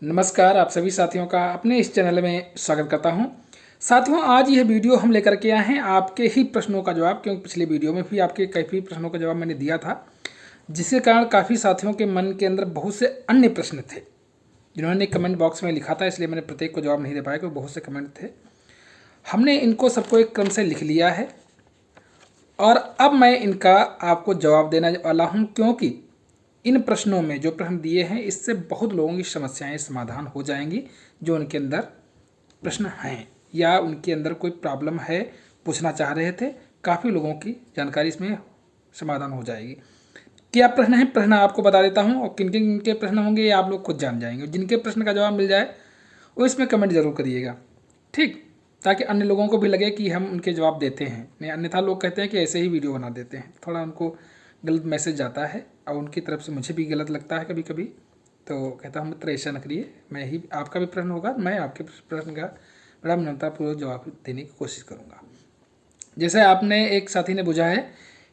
नमस्कार, आप सभी साथियों का अपने इस चैनल में स्वागत करता हूं। साथियों, आज यह वीडियो हम लेकर के आए हैं आपके ही प्रश्नों का जवाब, क्योंकि पिछले वीडियो में भी आपके काफ़ी प्रश्नों का जवाब मैंने दिया था, जिसके कारण काफ़ी साथियों के मन के अंदर बहुत से अन्य प्रश्न थे जिन्होंने कमेंट बॉक्स में लिखा था। इसलिए मैंने प्रत्येक को जवाब नहीं दे पाया, क्योंकि बहुत से कमेंट थे। हमने इनको सबको एक क्रम से लिख लिया है और अब मैं इनका आपको जवाब देने वाला हूँ, क्योंकि इन प्रश्नों में जो प्रश्न दिए हैं इससे बहुत लोगों की समस्याएं समाधान हो जाएंगी। जो उनके अंदर प्रश्न हैं या उनके अंदर कोई प्रॉब्लम है, पूछना चाह रहे थे, काफ़ी लोगों की जानकारी इसमें समाधान हो जाएगी। क्या प्रश्न है, प्रश्न आपको बता देता हूं, और किन किन के प्रश्न होंगे ये आप लोग खुद जान जाएंगे। जिनके प्रश्न का जवाब मिल जाए वो इसमें कमेंट जरूर करिएगा, ठीक, ताकि अन्य लोगों को भी लगे कि हम उनके जवाब देते हैं। नहीं, अन्यथा लोग कहते हैं कि ऐसे ही वीडियो बना देते हैं, थोड़ा उनको गलत मैसेज जाता है और उनकी तरफ से मुझे भी गलत लगता है कभी कभी। तो कहता हूँ मित्र ऐसा न करिए, मैं ही आपका भी प्रश्न होगा, मैं आपके प्रश्न का बड़ा विनम्रतापूर्वक जवाब देने की कोशिश करूँगा। जैसे आपने एक साथी ने पूछा है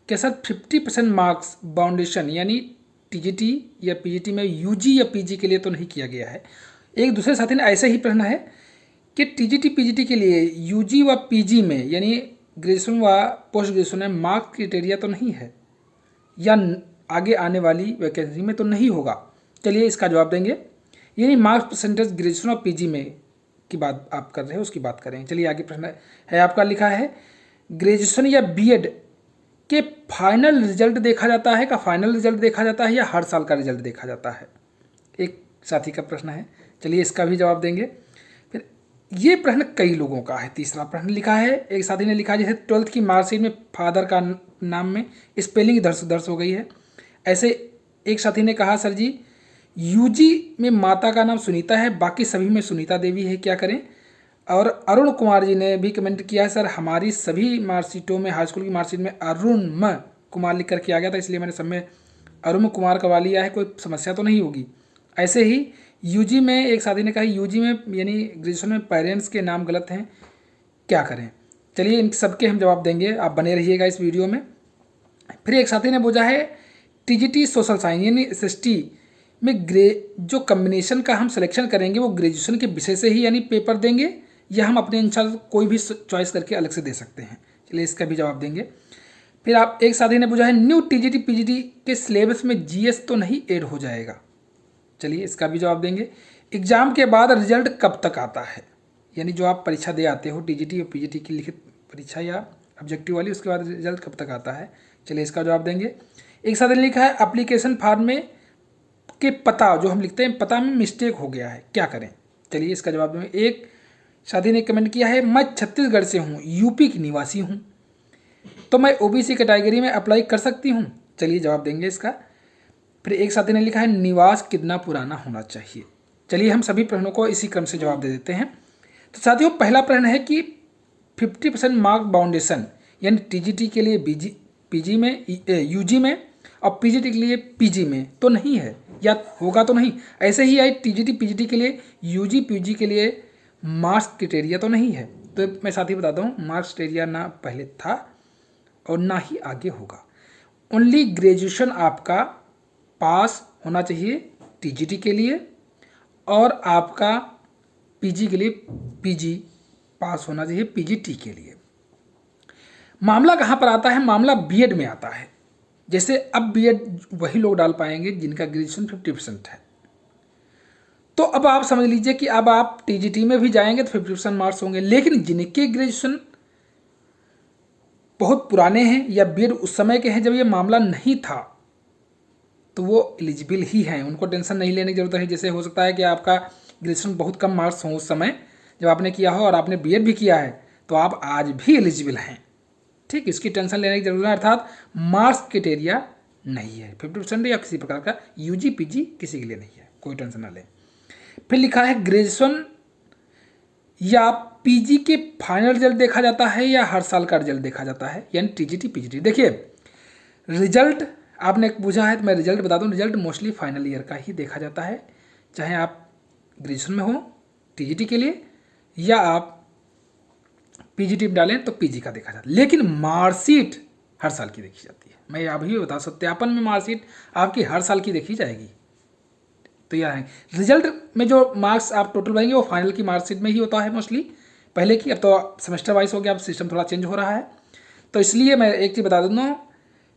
कि सर 50% मार्क्स बाउंडेशन यानी टीजीटी या पीजीटी में यूजी या पीजी के लिए तो नहीं किया गया है। एक दूसरे साथी ने ऐसा ही प्रश्न है कि टीजीटी पीजीटी के लिए यूजी व पीजी में यानी ग्रेजुएशन व पोस्ट ग्रेजुएशन में मार्क्स क्राइटेरिया तो नहीं है या आगे आने वाली वैकेंसी में तो नहीं होगा। चलिए इसका जवाब देंगे। यानी मार्क्स परसेंटेज ग्रेजुएशन और पीजी में की बात आप कर रहे हैं, उसकी बात करें। चलिए आगे प्रश्न है आपका, लिखा है ग्रेजुएशन या बीएड के फाइनल रिजल्ट देखा जाता है, का फाइनल रिजल्ट देखा जाता है या हर साल का रिजल्ट देखा जाता है। एक साथी का प्रश्न है, चलिए इसका भी जवाब देंगे। फिर ये प्रश्न कई लोगों का है। तीसरा प्रश्न लिखा है, एक साथी ने लिखा जैसे 12th की मार्कशीट में फादर का नाम में स्पेलिंग दर्ज हो गई है। ऐसे एक साथी ने कहा सर जी यूजी में माता का नाम सुनीता है, बाकी सभी में सुनीता देवी है, क्या करें। और अरुण कुमार जी ने भी कमेंट किया है, सर हमारी सभी मार्कशीटों में, हाई स्कूल की मार्कशीट में अरुण कुमार लिख कर के आ गया था, इसलिए मैंने सब में अरुण कुमार करवा लिया है, कोई समस्या तो नहीं होगी। ऐसे ही यूजी में एक साथी ने कहा यूजी में यानी ग्रेजुएशन में पेरेंट्स के नाम गलत हैं, क्या करें। चलिए इन सबके हम जवाब देंगे, आप बने रहिएगा इस वीडियो में। फिर एक साथी ने पूछा है टीजीटी सोशल साइंस यानी एसएसटी में जो कम्बिनेशन का हम सिलेक्शन करेंगे वो ग्रेजुएशन के विषय से ही यानी पेपर देंगे या हम अपने अनुसार कोई भी चॉइस करके अलग से दे सकते हैं। चलिए इसका भी जवाब देंगे। फिर आप एक साथी ने पूछा है न्यू टीजीटी पीजीटी के सिलेबस में जीएस तो नहीं ऐड हो जाएगा। चलिए इसका भी जवाब देंगे। एग्जाम के बाद रिजल्ट कब तक आता है, यानी जो आप परीक्षा दे आते हो टीजीटी और पीजीटी की लिखित परीक्षा या ऑब्जेक्टिव वाली, उसके बाद रिजल्ट कब तक आता है। चलिए इसका जवाब देंगे। एक साथी ने लिखा है एप्लीकेशन फॉर्म में के पता जो हम लिखते हैं पता में मिस्टेक हो गया है, क्या करें। चलिए इसका जवाब देंगे। एक साथी ने कमेंट किया है मैं छत्तीसगढ़ से हूँ, यूपी की निवासी हूँ, तो मैं ओबीसी कैटेगरी में अप्लाई कर सकती हूँ। चलिए जवाब देंगे इसका। फिर एक साथी ने लिखा है निवास कितना पुराना होना चाहिए। चलिए हम सभी प्रश्नों को इसी क्रम से जवाब दे देते हैं। तो साथियों पहला प्रश्न है कि 50% मार्क बाउंडेशन यानी टीजीटी के लिए पीजी में यूजी में और पीजीटी के लिए पीजी में तो नहीं है या होगा तो नहीं। ऐसे ही आई टीजीटी पीजीटी के लिए यूजी पीजी के लिए मार्क्स क्राइटेरिया तो नहीं है। तो मैं साथी बताता हूँ मार्क्स क्राइटेरिया ना पहले था और ना ही आगे होगा। ओनली ग्रेजुएशन आपका पास होना चाहिए टीजीटी के लिए और आपका पीजी के लिए पीजी पास होना चाहिए पीजीटी के लिए। मामला कहाँ पर आता है, मामला बीएड में आता है। जैसे अब बीएड वही लोग डाल पाएंगे जिनका ग्रेजुएशन 50% है। तो अब आप समझ लीजिए कि अब आप टीजीटी में भी जाएंगे तो 50% मार्क्स होंगे, लेकिन जिनके ग्रेजुएशन बहुत पुराने हैं या बीएड उस समय के हैं जब ये मामला नहीं था, तो वो एलिजिबल ही हैं, उनको टेंशन नहीं लेने की जरूरत है। जैसे हो सकता है कि आपका ग्रेजुएशन बहुत कम मार्क्स हो उस समय जब आपने किया हो और आपने बीएड भी किया है, तो आप आज भी एलिजिबल हैं, ठीक, इसकी टेंशन लेने की जरूरत है। अर्थात मार्क्स क्राइटेरिया नहीं है 50% या किसी प्रकार का यूजी पीजी किसी के लिए नहीं है, कोई टेंशन ना लें। फिर लिखा है ग्रेजुएशन या पीजी के फाइनल रिजल्ट देखा जाता है या हर साल का रिजल्ट देखा जाता है, यानी टीजीटी पीजीटी। देखिए रिजल्ट आपने पूछा है तो मैं रिजल्ट बता दूं, रिजल्ट मोस्टली फाइनल ईयर का ही देखा जाता है, चाहे आप ग्रेजुएशन में हो टीजीटी के लिए या आप पीजीटी में डालें तो पीजी का देखा जाता है। लेकिन मार्कशीट हर साल की देखी जाती है। मैं अभी बता सत्यापन में मार्कशीट आपकी हर साल की देखी जाएगी। तो ये आएंगे। रिजल्ट में जो मार्क्स आप टोटल पाएंगे वो फाइनल की मार्कशीट में ही होता है मोस्टली, पहले की। अब तो सेमेस्टर वाइज हो गया, अब सिस्टम थोड़ा चेंज हो रहा है। तो इसलिए मैं एक चीज़ बता दूँ,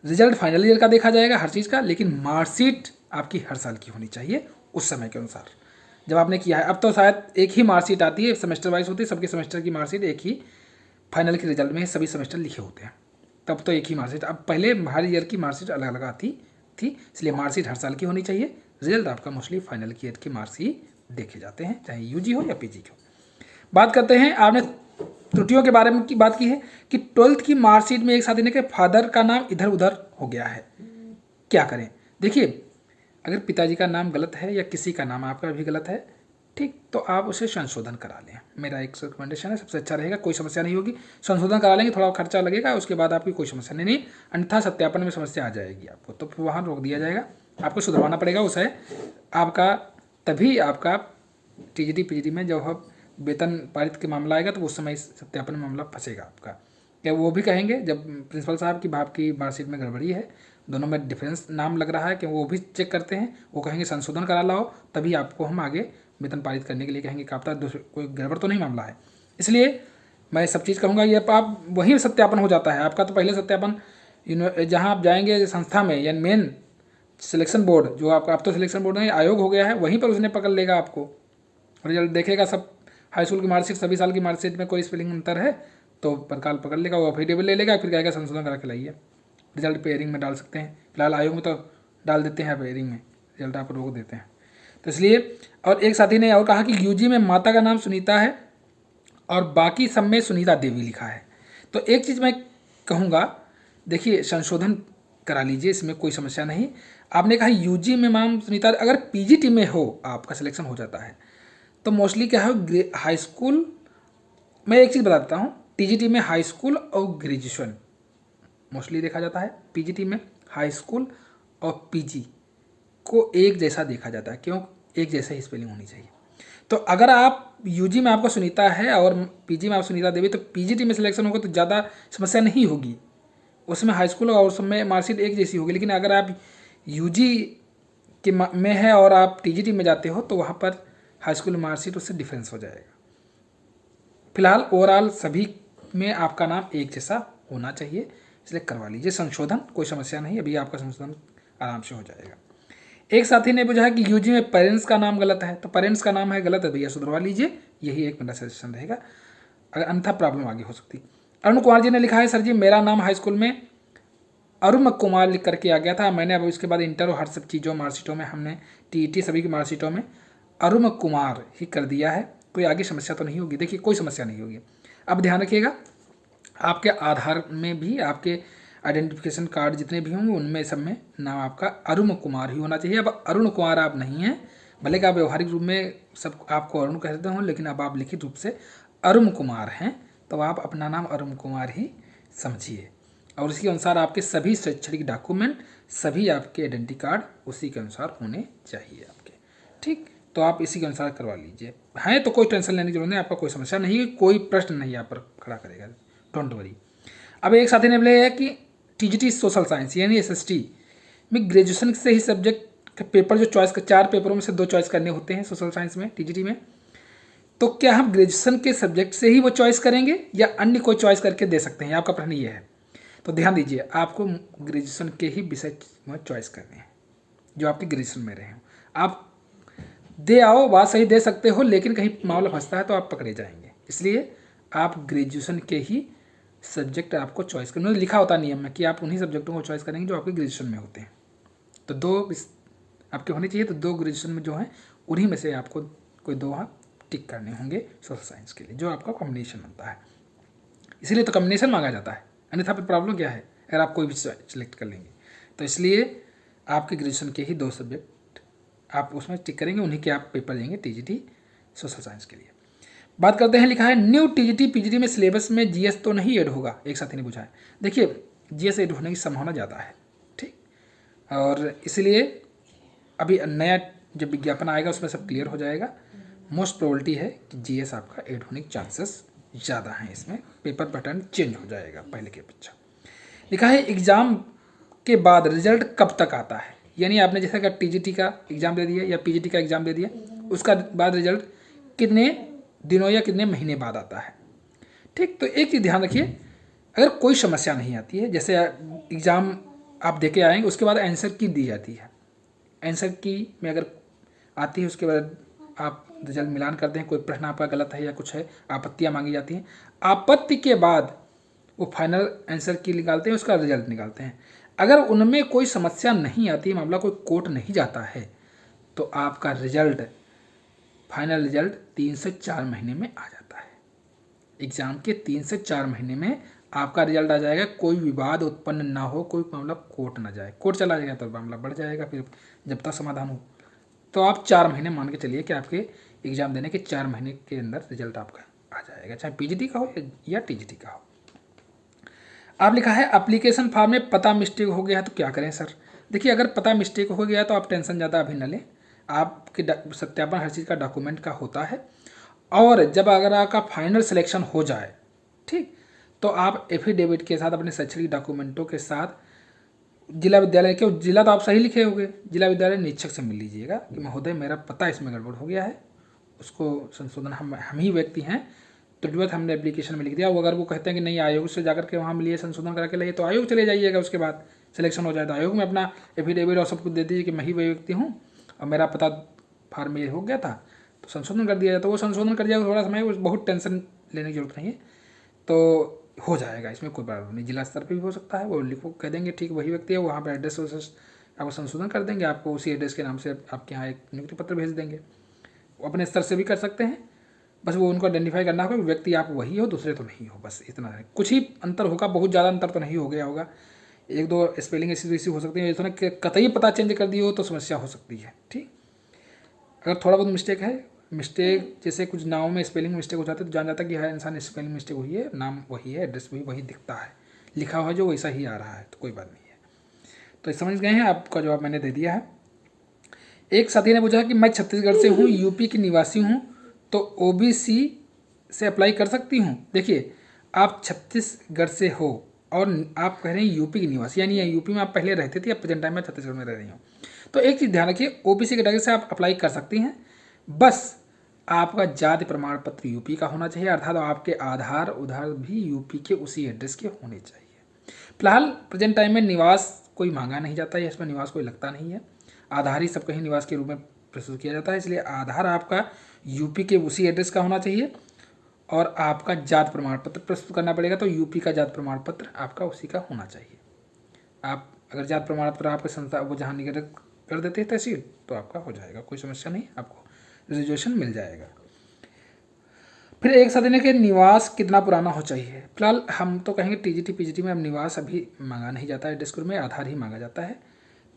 रिजल्ट फाइनल ईयर का देखा जाएगा हर चीज़ का, लेकिन मार्कशीट आपकी हर साल की होनी चाहिए उस समय के अनुसार जब आपने किया है। अब तो शायद एक ही मार्कशीट आती है, सेमेस्टर वाइज होती है, सबके सेमेस्टर की मार्कशीट एक ही फाइनल के रिजल्ट में सभी सेमेस्टर लिखे होते हैं, तब तो एक ही मार्कशीट। अब पहले हर ईयर की मार्कशीट अलग अलग आती थी, इसलिए मार्कशीट हर साल की होनी चाहिए। रिजल्ट आपका मोस्टली फाइनल की ईयर के मार्क्स ही देखे जाते हैं, चाहे यूजी हो या पीजी हो। बात करते हैं, आपने त्रुटियों के बारे में की बात की है कि 12th की मार्कशीट में एक साथी ने कहा फादर का नाम इधर उधर हो गया है, क्या करें। देखिए, अगर पिताजी का नाम गलत है या किसी का नाम आपका भी गलत है, ठीक, तो आप उसे संशोधन करा लें। मेरा एक रिकमेंडेशन है, सबसे अच्छा रहेगा, कोई समस्या नहीं होगी। संशोधन करा लेंगे, थोड़ा खर्चा लगेगा, उसके बाद आपकी कोई समस्या नहीं, अन्यथा सत्यापन में समस्या आ जाएगी आपको, तो फिर वहाँ रोक दिया जाएगा, आपको सुधरवाना पड़ेगा उसे आपका। तभी आपका टीजीटी पीजीटी में जब हम वेतन पारित के मामला आएगा तो उस समय सत्यापन में मामला फंसेगा आपका। क्या वो भी कहेंगे जब प्रिंसिपल साहब की आपकी मार्कशीट में गड़बड़ी है, दोनों में डिफरेंस नाम लग रहा है, कि वो भी चेक करते हैं, वो कहेंगे संशोधन करा लाओ, तभी आपको हम आगे वेतन पारित करने के लिए कहेंगे कि आपका कोई गड़बड़ तो नहीं मामला है। इसलिए मैं सब चीज़ कहूँगा, ये आप वहीं सत्यापन हो जाता है आपका। तो पहले सत्यापन जहाँ आप जाएंगे संस्था में या मेन सिलेक्शन बोर्ड, जो आपका अब तो सिलेक्शन बोर्ड नहीं आयोग हो गया है, वहीं पर उसने पकड़ लेगा आपको, रिजल्ट देखेगा सब हाई स्कूल की मार्कशीट सभी साल की मार्कशीट में कोई स्पेलिंग अंतर है तो परकाल पकड़ लेगा, वो अफिडेविट ले लेगा, फिर कहेगा संशोधन करा के लाइए। रिजल्ट पेयरिंग में डाल सकते हैं, फिलहाल आयोग में तो डाल देते हैं पेयरिंग में, रिजल्ट आप रोक देते हैं। तो इसलिए, और एक साथी ने और कहा कि यूजी में माता का नाम सुनीता है और बाकी सब में सुनीता देवी लिखा है। तो एक चीज़ मैं कहूँगा, देखिए संशोधन करा लीजिए, इसमें कोई समस्या नहीं। आपने कहा यूजी में नाम सुनीता, अगर पीजीटी में हो आपका सिलेक्शन हो जाता है तो मोस्टली क्या है, हाई स्कूल, मैं एक चीज़ बता देता हूँ, टीजीटी में हाई स्कूल और ग्रेजुएशन मोस्टली देखा जाता है, पीजीटी में हाई स्कूल और पीजी को एक जैसा देखा जाता है, क्यों, एक जैसा ही स्पेलिंग होनी चाहिए। तो अगर आप यूजी में आपका सुनीता है और पीजी में आप सुनीता देवी, तो पीजीटी में सिलेक्शन होगा तो ज़्यादा समस्या नहीं होगी, उसमें हाई स्कूल और उसमें मार्कशीट एक जैसी होगी। लेकिन अगर आप यूजी के में है और आप टीजीटी में जाते हो तो वहाँ पर हाई स्कूल मार्कशीट उससे डिफरेंस हो जाएगा। फिलहाल ओवरऑल सभी में आपका नाम एक जैसा होना चाहिए, इसलिए करवा लीजिए संशोधन, कोई समस्या नहीं, अभी आपका संशोधन आराम से हो जाएगा। एक साथी ने पूछा कि यूजी में पेरेंट्स का नाम गलत है, तो पेरेंट्स का नाम है गलत है भैया, सुधरवा लीजिए, यही एक मेरा सजेशन रहेगा, अगर अन्यथा प्रॉब्लम आगे हो सकती। अरुण कुमार जी ने लिखा है, सर जी मेरा नाम हाई स्कूल में अरुण कुमार लिख करके आ गया था, मैंने अब इसके बाद इंटर और हर सब चीज़ों मार्कशीटों में हमने टीईटी सभी की मार्कशीटों में अरुण कुमार ही कर दिया है, कोई आगे समस्या तो नहीं होगी। देखिए कोई समस्या नहीं होगी। अब ध्यान रखिएगा, आपके आधार में भी आपके आइडेंटिफिकेशन कार्ड जितने भी होंगे उनमें सब में नाम आपका अरुण कुमार ही होना चाहिए। अब अरुण कुमार आप नहीं हैं, भले का व्यवहारिक रूप में सब आपको अरुण कहते हों, लेकिन अब आप लिखित रूप से अरुण कुमार हैं, तो आप अपना नाम अरुण कुमार ही समझिए, और इसके अनुसार आपके सभी शैक्षणिक डॉक्यूमेंट, सभी आपके आइडेंटिटी कार्ड उसी के अनुसार होने चाहिए आपके, ठीक। तो आप इसी के अनुसार करवा लीजिए, हैं तो कोई टेंशन लेने की जरूरत नहीं, आपका कोई समस्या नहीं, कोई प्रश्न नहीं आप पर खड़ा करेगा, डोंट वरी। अब एक साथी ने बोला है कि टीजीटी सोशल साइंस यानी एसएसटी में ग्रेजुएशन से ही सब्जेक्ट का पेपर जो चॉइस कर, 4 पेपरों में से 2 चॉइस करने होते हैं सोशल साइंस में, टीजीटी में, तो क्या हम ग्रेजुएशन के सब्जेक्ट से ही वो चॉइस करेंगे या अन्य कोई चॉइस करके दे सकते हैं, आपका प्रश्न ये है। तो ध्यान दीजिए, आपको ग्रेजुएशन के ही विषय में चॉइस करने हैं जो आपके ग्रेजुएशन में रहे हो। आप दे आओ, बात सही दे सकते हो, लेकिन कहीं मामला फंसता है तो आप पकड़े जाएंगे, इसलिए आप ग्रेजुएशन के ही सब्जेक्ट आपको चॉइस करना, लिखा होता नियम में कि आप उन्हीं सब्जेक्टों को चॉइस करेंगे जो आपके ग्रेजुएशन में होते हैं। तो 2 आपके होने चाहिए, तो 2 ग्रेजुएशन में जो हैं उन्हीं में से आपको कोई 2 टिक करने होंगे सोशल साइंस के लिए, जो आपका कॉम्बिनेशन बनता है, इसीलिए तो कॉम्बिनेशन मांगा जाता है, अन्यथा फिर प्रॉब्लम क्या है अगर आप कोई भी सिलेक्ट कर लेंगे। तो इसलिए आपके ग्रेजुएशन के ही 2 सब्जेक्ट आप उसमें टिक करेंगे, उन्हीं के आप पेपर देंगे टीजीटी सोशल साइंस के लिए। बात करते हैं, लिखा है न्यू टीजीटी पीजीटी में सिलेबस में जीएस तो नहीं ऐड होगा, एक साथी ने पूछा है। देखिए जीएस ऐड होने की संभावना ज़्यादा है, ठीक, और इसलिए अभी नया जब विज्ञापन आएगा उसमें सब क्लियर हो जाएगा। मोस्ट प्रोबेबिलिटी है कि जीएस आपका ऐड होने के चांसेस ज़्यादा हैं, इसमें पेपर पैटर्न चेंज हो जाएगा पहले के अपेक्षा। लिखा है एग्ज़ाम के बाद रिजल्ट कब तक आता है, यानी आपने जैसे अगर टीजीटी का एग्ज़ाम दे दिया या पीजीटी का एग्ज़ाम दे दिया, उसका बाद रिजल्ट कितने दिनों या कितने महीने बाद आता है। ठीक, तो एक चीज़ ध्यान रखिए, अगर कोई समस्या नहीं आती है, जैसे एग्ज़ाम आप दे के आएंगे, उसके बाद आंसर की दी जाती है, आंसर की में अगर आती है, उसके बाद आप रिजल्ट मिलान करते हैं, कोई प्रश्न आपका गलत है या कुछ है, आपत्तियाँ मांगी जाती हैं, आपत्ति के बाद वो फाइनल आंसर की निकालते हैं, उसका रिजल्ट निकालते हैं। अगर उनमें कोई समस्या नहीं आती, मामला कोई कोर्ट नहीं जाता है, तो आपका रिजल्ट, फाइनल रिजल्ट 3 से 4 महीने में आ जाता है। एग्ज़ाम के 3 से 4 महीने में आपका रिजल्ट आ जाएगा, कोई विवाद उत्पन्न ना हो, कोई मामला कोर्ट ना जाए। कोर्ट चला जाएगा तो मामला बढ़ जाएगा, फिर जब तक समाधान हो। तो आप 4 महीने मान के चलिए कि आपके एग्ज़ाम देने के 4 महीने के अंदर रिजल्ट आपका आ जाएगा, चाहे पीजीटी का हो या टीजीटी का हो। आप लिखा है एप्लीकेशन फॉर्म में पता मिस्टेक हो गया तो क्या करें सर। देखिए, अगर पता मिस्टेक हो गया तो आप टेंशन ज़्यादा अभी न लें, आपके सत्यापन हर चीज़ का डॉक्यूमेंट का होता है, और जब अगर आपका फाइनल सिलेक्शन हो जाए, ठीक, तो आप एफिडेविट के साथ अपने शैक्षणिक डॉक्यूमेंटों के साथ जिला विद्यालय के, जिला तो आप सही लिखे होंगे, जिला विद्यालय निरीक्षक से मिल लीजिएगा कि महोदय मेरा पता इसमें गड़बड़ हो गया है, उसको संशोधन हम ही व्यक्ति हैं, तो तुरंत हमने एप्लीकेशन में लिख दिया। वो अगर वो कहते हैं कि नहीं, आयोग से जाकर के वहाँ मिलिए, संशोधन करा के लाइए, तो आयोग चले जाइएगा, उसके बाद सिलेक्शन हो जाए तो आयोग में अपना एफिडेविट और सब कुछ दे दीजिए कि मैं ही वही व्यक्ति हूँ और मेरा पता फार्म में हो गया था, तो संशोधन कर दिया जाए, तो वो संशोधन कर दिया, थोड़ा समय, बहुत टेंशन लेने की जरूरत नहीं है, तो हो जाएगा, इसमें कोई प्रॉब्लम नहीं। जिला स्तर पे भी हो सकता है, वो लिखो, कह देंगे ठीक वही व्यक्ति है, वहाँ पर एड्रेस आपको संशोधन कर देंगे, आपको उसी एड्रेस के नाम से आपके यहाँ एक नियुक्ति पत्र भेज देंगे। वो अपने स्तर से भी कर सकते हैं, बस वो उनको आइडेंटिफाई करना होगा, व्यक्ति आप वही हो, दूसरे तो नहीं हो, बस इतना है। कुछ ही अंतर होगा, बहुत ज़्यादा अंतर तो नहीं हो गया होगा, एक दो स्पेलिंग ऐसी वैसी हो सकती है, इसने कतई पता चेंज कर दी हो तो समस्या हो सकती है। ठीक, अगर थोड़ा बहुत मिस्टेक है, मिस्टेक जैसे कुछ नामों में स्पेलिंग मिस्टेक हो जाती है तो जान जाता है कि हर इंसान स्पेलिंग मिस्टेक हुई है, नाम वही है, एड्रेस भी वही दिखता है, लिखा हुआ जो वैसा ही आ रहा है, तो कोई बात नहीं है। तो समझ गए हैं, आपका जवाब मैंने दे दिया है। एक साथी ने पूछा कि मैं छत्तीसगढ़ से हूँ, यूपी की निवासी हूँ, तो ओबीसी से अप्लाई कर सकती हूँ। देखिए, आप छत्तीसगढ़ से हो और आप कह रहे हैं यूपी की निवासी, यानी यूपी में आप पहले रहते थे या प्रेजेंट टाइम में छत्तीसगढ़ में रह रही हो, तो एक चीज़ ध्यान रखिए, ओबीसी कैटेगरी से आप अप्लाई कर सकती हैं, बस आपका जाति प्रमाण पत्र यूपी का होना चाहिए, अर्थात आपके आधार उधार भी यूपी के उसी एड्रेस के होने चाहिए। फिलहाल प्रेजेंट टाइम में निवास कोई मांगा नहीं जाता है, इसमें निवास कोई लगता नहीं है, आधार ही सब कहीं निवास के रूप में प्रस्तुत किया जाता है, इसलिए आधार आपका यूपी के उसी एड्रेस का होना चाहिए और आपका जात प्रमाण पत्र प्रस्तुत करना पड़ेगा, तो यूपी का जात प्रमाण पत्र आपका उसी का होना चाहिए। आप अगर जात प्रमाण पत्र आपके संस्था वो जहाँ निगरानी कर देते हैं तहसील, तो आपका हो जाएगा, कोई समस्या नहीं, आपको रिजर्वेशन मिल जाएगा। फिर एक साथी ने कि निवास कितना पुराना हो चाहिए। फिलहाल हम तो कहेंगे टीजीटी पीजीटी में अब निवास अभी मांगा नहीं जाता है, डिस्कूर में आधार ही मांगा जाता है,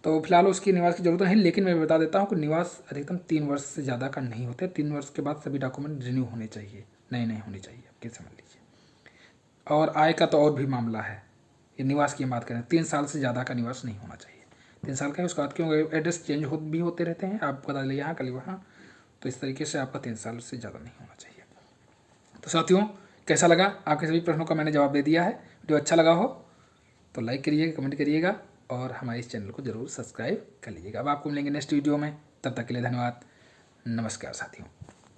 तो फिलहाल उसकी निवास की जरूरत नहीं, लेकिन मैं बता देता हूँ कि निवास अधिकतम 3 वर्ष से ज़्यादा का नहीं होते, 3 वर्ष के बाद सभी डॉक्यूमेंट रिन्यू होने चाहिए, नए नए होने चाहिए, आपके समझ लीजिए। और आय का तो और भी मामला है, ये निवास की बात करें 3 साल से ज़्यादा का निवास नहीं होना चाहिए, 3 साल का है, उसके बाद क्यों एड्रेस चेंज भी होते रहते हैं, आप बता दें यहाँ कल वहाँ, तो इस तरीके से आपका 3 साल से ज़्यादा नहीं होना चाहिए। तो साथियों, कैसा लगा, आपके सभी प्रश्नों का मैंने जवाब दे दिया है। वीडियो अच्छा लगा हो तो लाइक करिएगा, कमेंट करिएगा और हमारे इस चैनल को जरूर सब्सक्राइब कर लीजिएगा। अब आपको मिलेंगे नेक्स्ट वीडियो में, तब तक के लिए धन्यवाद, नमस्कार साथियों।